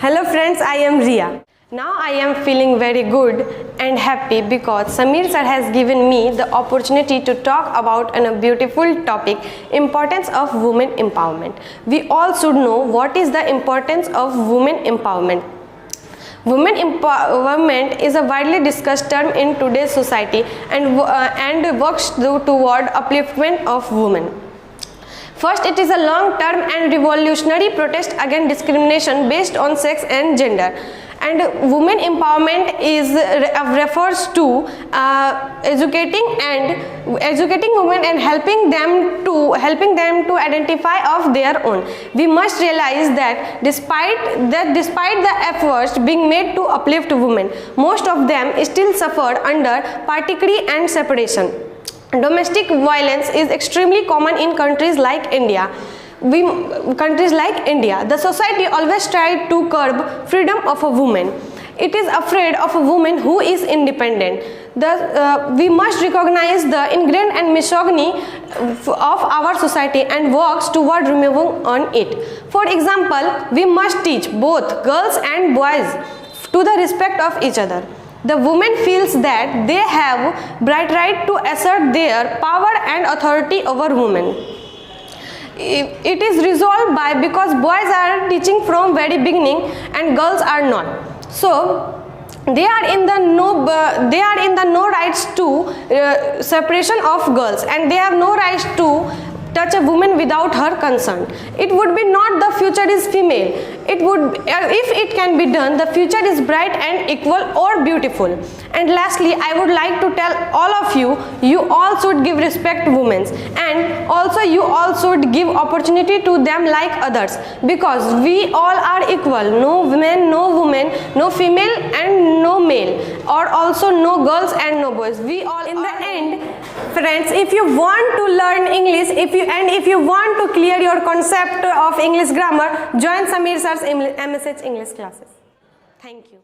Hello friends, I am Ria. Now I am feeling very good and happy because Samir sir has given me the opportunity to talk about a beautiful topic, importance of women empowerment. We all should know what is the importance of women empowerment. Women empowerment is a widely discussed term in today's society and works toward upliftment of women. First, it is a long-term and revolutionary protest against discrimination based on sex and gender. And women empowerment refers to educating women and helping them to identify of their own. We must realize that despite the efforts being made to uplift women, most of them still suffer under particularity and separation. Domestic violence is extremely common in countries like India. The society always tried to curb freedom of a woman. It is afraid of a woman who is independent. We must recognize the ingrained and misogyny of our society and works toward removing on it. For example, we must teach both girls and boys to the respect of each other. The women feels that they have bright right to assert their power and authority over women. It is resolved because boys are teaching from very beginning and girls are not. So they are in the no rights to separation of girls, and they have no rights to touch a woman without her consent. It would be not the future is female. It would, if it can be done, the future is bright and equal or beautiful. And lastly, I would like to tell all of you, you all should give respect to women, and also you all should give opportunity to them like others, because we all are equal. No women, no woman, no female and no male, or also no girls and no boys. We all, in the end, friends, if you want to learn English, if you want to clear your concept of English grammar, join Samir sir's MSH English classes. Thank you.